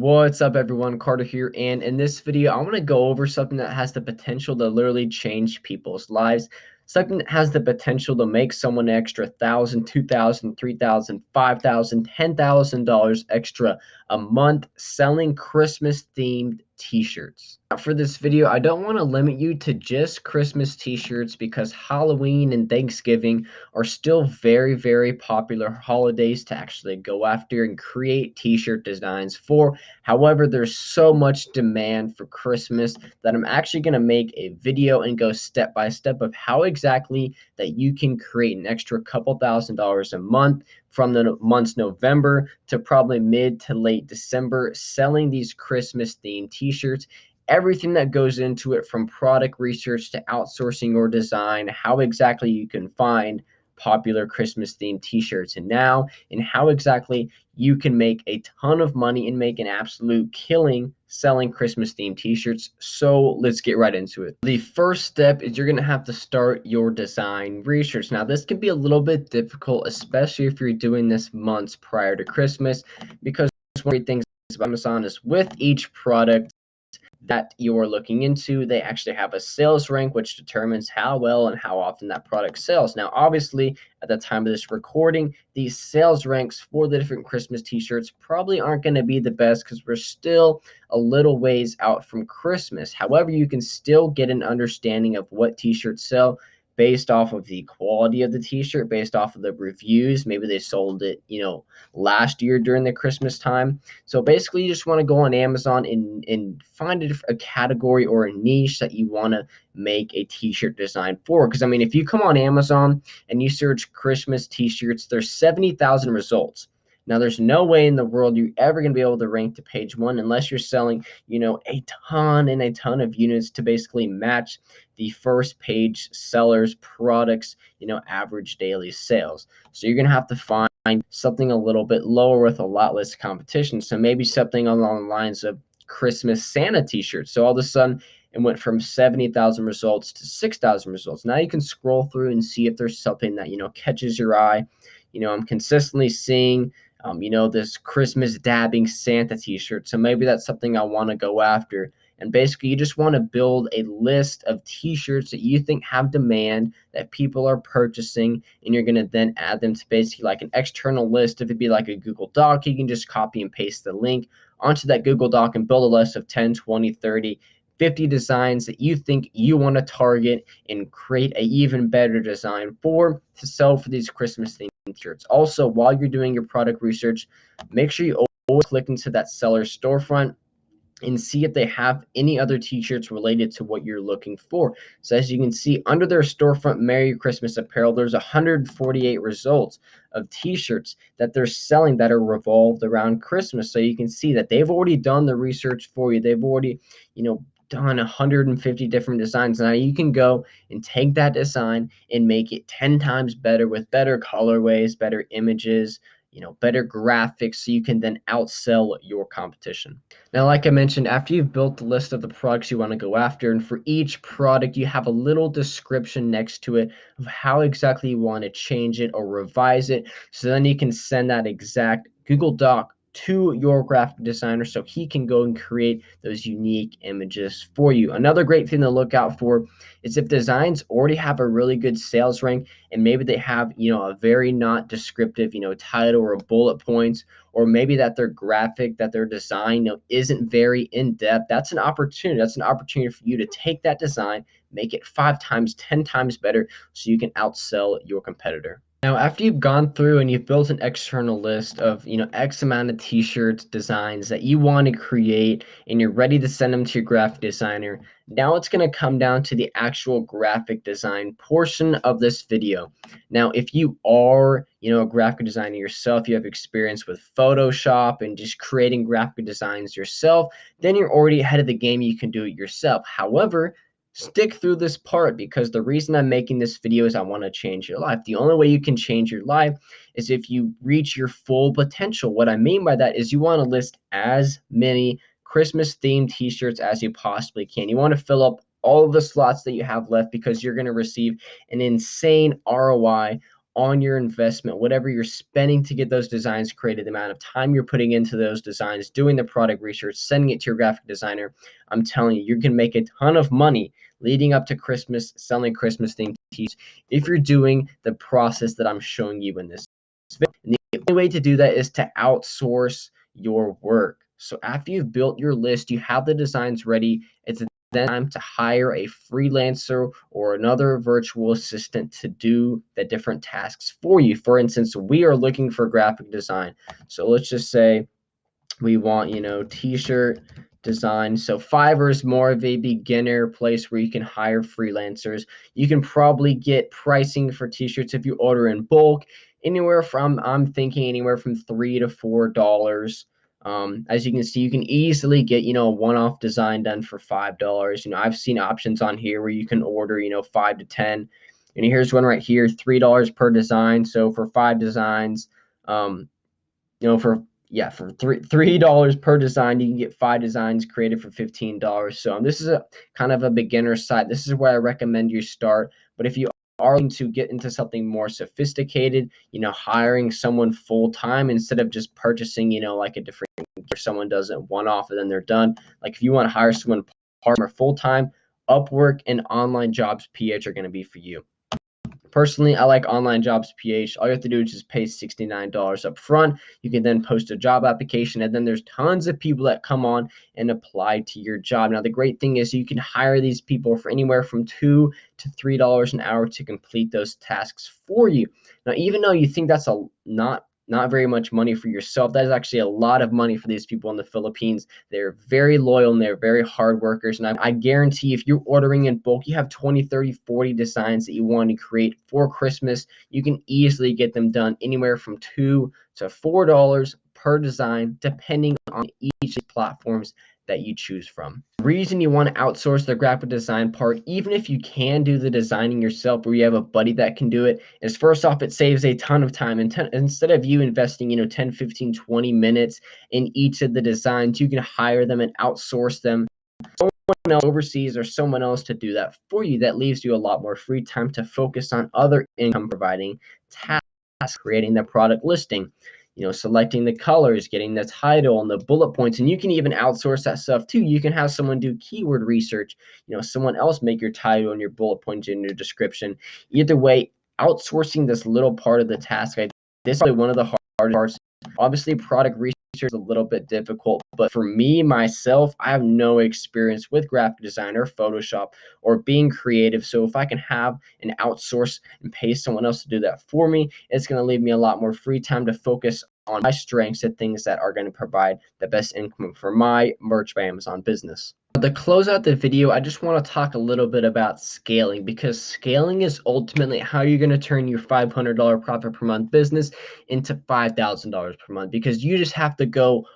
What's up everyone, Carter here, and in this video I want to go over something that has the potential to literally change people's lives, something that has the potential to make someone an extra $1,000, $2,000, $3,000, $5,000, $10,000 extra a month selling Christmas themed t-shirts. Now for this video, I don't want to limit you to just Christmas t-shirts because Halloween and Thanksgiving are still very popular holidays to actually go after and create t-shirt designs for. However, there's so much demand for Christmas that I'm actually going to make a video and go step by step of how exactly that you can create an extra couple $1,000s a month from the month's November to probably mid to late December selling these Christmas themed t-shirts. Everything that goes into it, from product research to outsourcing your design, how exactly you can find popular Christmas themed t-shirts and how exactly you can make a ton of money and make an absolute killing selling Christmas themed t-shirts. So let's get right into it. The first step is you're going to have to start your design research. Now this can be a little bit difficult, especially if you're doing this months prior to Christmas, because one of the things about Amazon is with each product that you're looking into, they actually have a sales rank which determines how well and how often that product sells. Now obviously at the time of this recording, these sales ranks for the different Christmas t-shirts probably aren't going to be the best because we're still a little ways out from Christmas. However, you can still get an understanding of what t-shirts sell based off of the quality of the t-shirt, based off of the reviews. Maybe they sold it, last year during the Christmas time. So basically, you just want to go on Amazon and find a category or a niche that you want to make a t-shirt design for. Because I mean, if you come on Amazon and you search Christmas t-shirts, there's 70,000 results. Now, there's no way in the world you're ever going to be able to rank to page one unless you're selling, a ton and a ton of units to basically match the first page sellers products, average daily sales. So you're going to have to find something a little bit lower with a lot less competition. So maybe something along the lines of Christmas Santa t-shirts. So all of a sudden it went from 70,000 results to 6,000 results. Now you can scroll through and see if there's something that, catches your eye. I'm consistently seeing this Christmas dabbing Santa t-shirt. So maybe that's something I want to go after. And basically, you just want to build a list of t-shirts that you think have demand, that people are purchasing, and you're going to then add them to basically like an external list. If it'd be like a Google Doc, you can just copy and paste the link onto that Google Doc and build a list of 10, 20, 30, 50 designs that you think you want to target and create an even better design for to sell for these Christmas themed t-shirts. Also, while you're doing your product research, make sure you always click into that seller storefront and see if they have any other t-shirts related to what you're looking for. So as you can see under their storefront Merry Christmas apparel, there's 148 results of t-shirts that they're selling that are revolved around Christmas. So you can see that they've already done the research for you. They've already, done 150 different designs. Now you can go and take that design and make it 10 times better with better colorways, better images, better graphics, so you can then outsell your competition. Now, like I mentioned, after you've built the list of the products you want to go after, and for each product, you have a little description next to it of how exactly you want to change it or revise it. So then you can send that exact Google Doc to your graphic designer so he can go and create those unique images for you. Another great thing to look out for is if designs already have a really good sales rank and maybe they have, a very not descriptive, title or bullet points, or maybe that their graphic, that their design, isn't very in-depth. That's an opportunity. That's an opportunity for you to take that design, make it 5 times, 10 times better so you can outsell your competitor. Now, after you've gone through and you've built an external list of, X amount of t-shirts, designs that you want to create, and you're ready to send them to your graphic designer, now it's going to come down to the actual graphic design portion of this video. Now, if you are, a graphic designer yourself, you have experience with Photoshop and just creating graphic designs yourself, then you're already ahead of the game. You can do it yourself. However, stick through this part because the reason I'm making this video is I want to change your life. The only way you can change your life is if you reach your full potential. What I mean by that is you want to list as many Christmas themed t-shirts as you possibly can. You want to fill up all of the slots that you have left because you're going to receive an insane ROI on your investment, whatever you're spending to get those designs created, the amount of time you're putting into those designs, doing the product research, sending it to your graphic designer, I'm telling you, you can make a ton of money leading up to Christmas, selling Christmas themed tees if you're doing the process that I'm showing you in this video. And the only way to do that is to outsource your work. So after you've built your list, you have the designs ready, it's then time to hire a freelancer or another virtual assistant to do the different tasks for you. For instance, we are looking for graphic design. So let's just say we want, t-shirt design. So Fiverr is more of a beginner place where you can hire freelancers. You can probably get pricing for t-shirts if you order in bulk anywhere from, I'm thinking anywhere from $3 to $4. As you can see, you can easily get, a one-off design done for $5. I've seen options on here where you can order, 5 to 10. And here's one right here, $3 per design. So for 5 designs, for $3 per design, you can get 5 designs created for $15. So this is a kind of a beginner site. This is where I recommend you start. But if you are going to get into something more sophisticated, hiring someone full time instead of just purchasing, like a different, or someone does it one off and then they're done. Like if you want to hire someone part or full time, Upwork and Online Jobs PH are going to be for you. Personally, I like Online Jobs PH. All you have to do is just pay $69 up front. You can then post a job application, and then there's tons of people that come on and apply to your job. Now, the great thing is you can hire these people for anywhere from $2 to $3 an hour to complete those tasks for you. Now, even though you think that's not very much money for yourself, that is actually a lot of money for these people in the Philippines. They're very loyal and they're very hard workers. And I guarantee if you're ordering in bulk, you have 20, 30, 40 designs that you want to create for Christmas, you can easily get them done anywhere from $2 to $4 per design, depending on each of the platforms that you choose from. The reason you want to outsource the graphic design part, even if you can do the designing yourself or you have a buddy that can do it, is first off, it saves a ton of time. And instead of you investing, 10, 15, 20 minutes in each of the designs, you can hire them and outsource them. Someone else overseas or someone else to do that for you. That leaves you a lot more free time to focus on other income providing tasks, creating the product listing, selecting the colors, getting the title and the bullet points. And you can even outsource that stuff too. You can have someone do keyword research, someone else make your title and your bullet points in your description. Either way, outsourcing this little part of the task, this is probably one of the hardest parts. Obviously, product research is a little bit difficult, but for me, myself, I have no experience with graphic design or Photoshop or being creative. So if I can have an outsource and pay someone else to do that for me, it's going to leave me a lot more free time to focus on my strengths and things that are going to provide the best income for my merch by Amazon business. To close out the video, I just want to talk a little bit about scaling, because scaling is ultimately how you're going to turn your $500 profit per month business into $5,000 per month, because you just have to go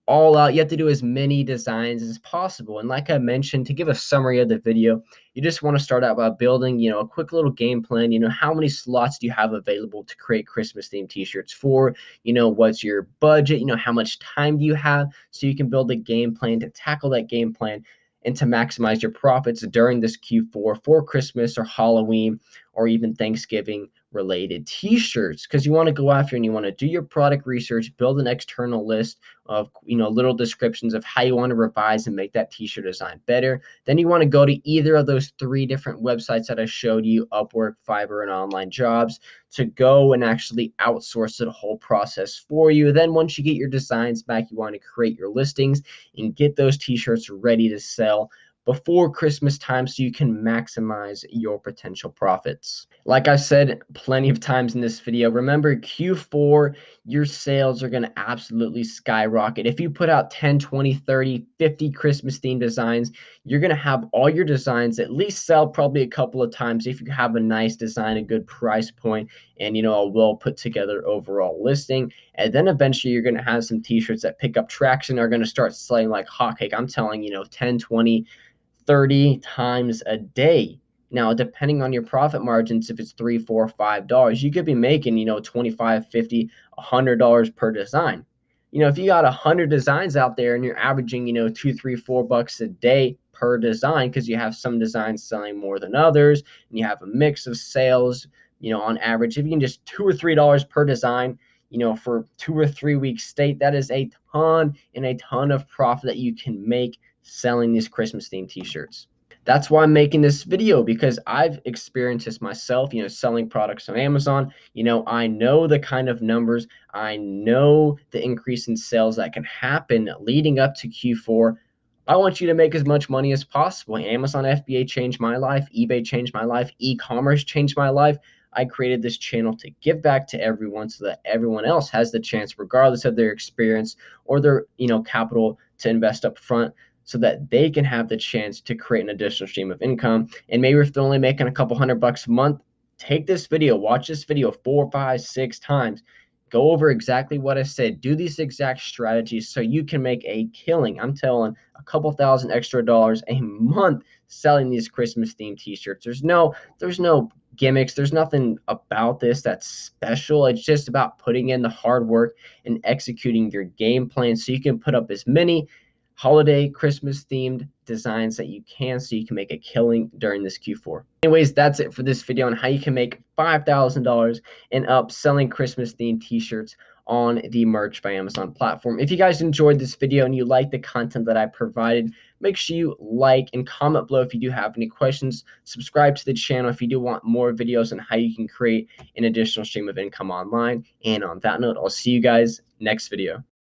all out. You have to do as many designs as possible. And like I mentioned, to give a summary of the video, you just want to start out by building, a quick little game plan. How many slots do you have available to create Christmas themed t-shirts for? What's your budget? How much time do you have? So you can build a game plan to tackle that game plan and to maximize your profits during this Q4 for Christmas or Halloween or even Thanksgiving related t-shirts, because you want to go after and you want to do your product research, build an external list of little descriptions of how you want to revise and make that t-shirt design better. Then you want to go to either of those 3 different websites that I showed you, Upwork, Fiverr, and Online Jobs, to go and actually outsource the whole process for you. Then once you get your designs back, you want to create your listings and get those t-shirts ready to sell before Christmas time so you can maximize your potential profits. Like I said plenty of times in this video, remember Q4, your sales are going to absolutely skyrocket. If you put out 10, 20, 30, 50 Christmas themed designs, you're going to have all your designs at least sell probably a couple of times if you have a nice design, a good price point, and a well put together overall listing. And then eventually you're going to have some t-shirts that pick up traction, are going to start selling like hotcake. I'm telling 10, 20, 30 times a day. Now, depending on your profit margins, if it's $3, $4, $5, you could be making, $25, $50, $100 per design. If you got 100 designs out there and you're averaging, $2, $3, $4 a day per design, because you have some designs selling more than others, and you have a mix of sales, on average, if you can just $2 or $3 per design, for 2 or 3 weeks state, that is a ton and a ton of profit that you can make selling these Christmas themed t-shirts. That's why I'm making this video, because I've experienced this myself, selling products on Amazon. I know the kind of numbers, I know the increase in sales that can happen leading up to Q4. I want you to make as much money as possible. Amazon FBA changed my life, eBay changed my life, e-commerce changed my life. I created this channel to give back to everyone so that everyone else has the chance, regardless of their experience or their, capital to invest up front, so that they can have the chance to create an additional stream of income. And maybe if they're only making a couple $100 a month, take this video, watch this video 4, 5, 6 times, go over exactly what I said, do these exact strategies so you can make a killing. I'm telling, a couple thousand extra dollars a month selling these Christmas themed t-shirts. There's no gimmicks. There's nothing about this that's special. It's just about putting in the hard work and executing your game plan so you can put up as many holiday Christmas themed designs that you can, so you can make a killing during this Q4. Anyways, that's it for this video on how you can make $5,000 and up selling Christmas themed t-shirts on the Merch by Amazon platform. If you guys enjoyed this video and you like the content that I provided, make sure you like and comment below if you do have any questions. Subscribe to the channel if you do want more videos on how you can create an additional stream of income online. And on that note, I'll see you guys next video.